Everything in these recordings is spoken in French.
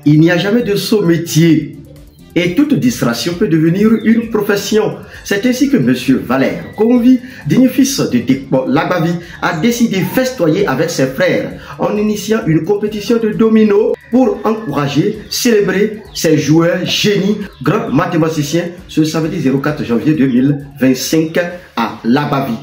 Il n'y a jamais de saut métier et toute distraction peut devenir une profession. C'est ainsi que M. Valère Convi, digne fils de Tekpo Lagbavi, a décidé de festoyer avec ses frères en initiant une compétition de domino pour encourager, célébrer ses joueurs génies, grands mathématiciens, ce samedi 04 janvier 2025 à Lagbavi.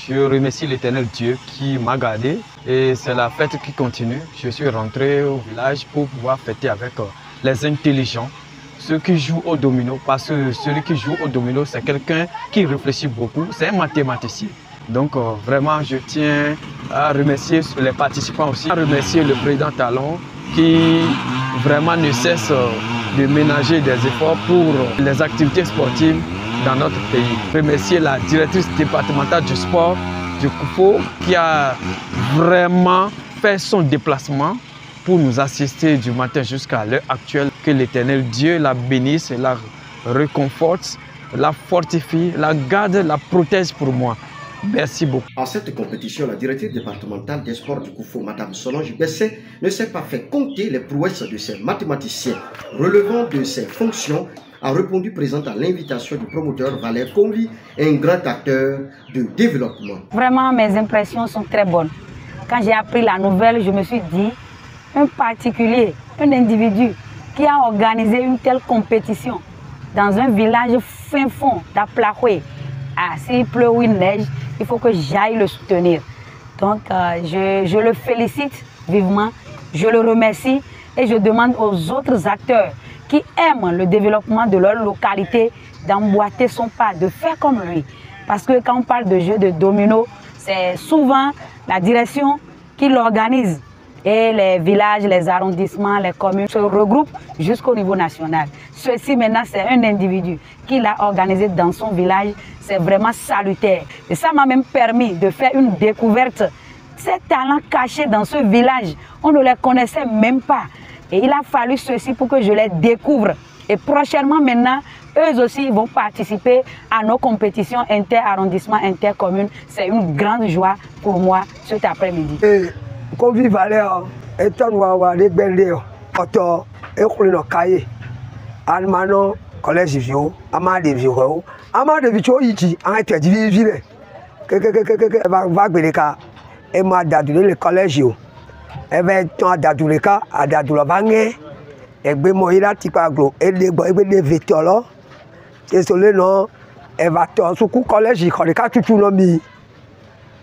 Je remercie l'Éternel Dieu qui m'a gardé et c'est la fête qui continue. Je suis rentré au village pour pouvoir fêter avec les intelligents, ceux qui jouent au domino, parce que celui qui joue au domino, c'est quelqu'un qui réfléchit beaucoup, c'est un mathématicien. Donc vraiment, je tiens à remercier les participants aussi, à remercier le président Talon qui vraiment ne cesse de ménager des efforts pour les activités sportives dans notre pays. Remercier la directrice départementale du sport du Koufo qui a vraiment fait son déplacement pour nous assister du matin jusqu'à l'heure actuelle. Que l'Éternel Dieu la bénisse, la réconforte, la fortifie, la garde, la protège pour moi. Merci beaucoup. En cette compétition, la directrice départementale des sports du Koufo, Mme Solange Besset, ne s'est pas fait compter les prouesses de ses mathématiciens. Relevant de ses fonctions, a répondu présente à l'invitation du promoteur Valère Convi, un grand acteur de développement. Vraiment, mes impressions sont très bonnes. Quand j'ai appris la nouvelle, je me suis dit, un particulier, un individu qui a organisé une telle compétition dans un village fin fond d'Aplahoué, s'il pleut ou il neige, il faut que j'aille le soutenir. Donc, je le félicite vivement, je le remercie et je demande aux autres acteurs qui aiment le développement de leur localité d'emboîter son pas, de faire comme lui. Parce que quand on parle de jeux de domino, c'est souvent la direction qui l'organise. Et les villages, les arrondissements, les communes se regroupent jusqu'au niveau national. Ceci maintenant, c'est un individu qui l'a organisé dans son village. C'est vraiment salutaire. Et ça m'a même permis de faire une découverte. Ces talents cachés dans ce village, on ne les connaissait même pas. Et il a fallu ceci pour que je les découvre. Et prochainement maintenant, eux aussi vont participer à nos compétitions inter-arrondissements, inter-communes. C'est une grande joie pour moi cet après-midi. Convi Valère est un wawa de Bendéo, auto et Kulino Kaye, Almano, Collège Vio, Amade Vio, Amade Vio Iti, en été divisé. Que va Beleka, et m'a dadulé le collège. Et bien, tu as dadulé à Dadula Bangé, et Bemoïla Tipaglo, et les vétolos, c'est sur le nom, et va te sous collège, il connaît qu'à tout le monde.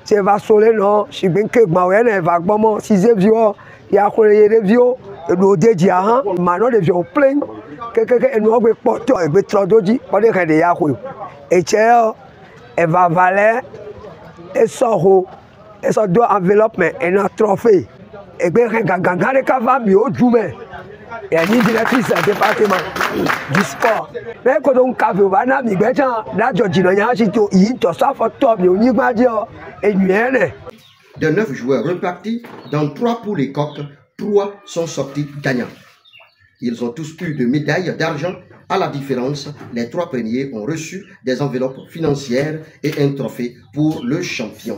C'est va soler non, si bien que Mawen est vaguement 6e vieux, il y a des vieux, et nous dédions, maintenant des vieux plein, que nous avons porté et trop d'odi, on est des yahoo. Et tiens, elle va valer, et sort, et ça doit enveloppement, et un trophée. Et bien, regarde les cavaliers au Djoumé. Et elle dit directrice du département du sport. Mais quand on a vu un ami, là, je dis, il y a ça, et de 9 joueurs repartis dans 3 poules et coques, 3 sont sortis gagnants. Ils ont tous eu de médailles d'argent. À la différence, les 3 premiers ont reçu des enveloppes financières et un trophée pour le champion.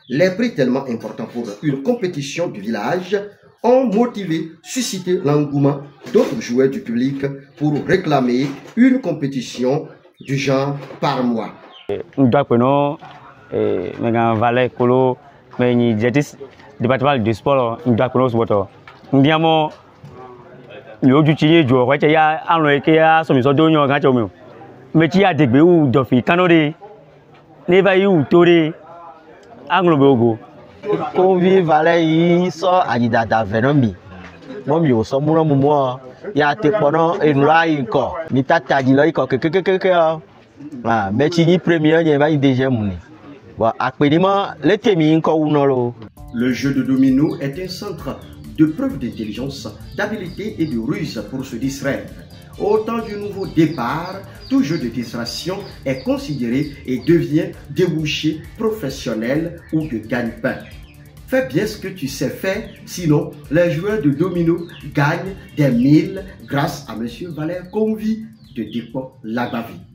Les prix tellement importants pour une compétition du village ont motivé, suscité l'engouement d'autres joueurs du public pour réclamer une compétition du genre par mois. Nous avons Valère Kolo, mais directrice départementale du sport, nous avons nous avons nous utilisé du roi qui a enlevé à son maison d'union quand on mais qui a des béou d'office canodé ne va y ou toré anglo-bogo. Convi Valère so adidata venombi momi o so muno mumo ya te pono enura inko mi tata di lo iko kekekeke ah mechi ni premier yen ba déjà muni wa apenima le temi inko unolo. Le jeu de domino est un centre de preuve d'intelligence, d'habileté et de ruse pour se distraire. Au temps du nouveau départ, tout jeu de distraction est considéré et devient débouché professionnel ou de gagne-pain. Fais bien ce que tu sais faire, sinon les joueurs de domino gagnent des 1000 grâce à M. Valère Convi de Dépôt Lagbavi.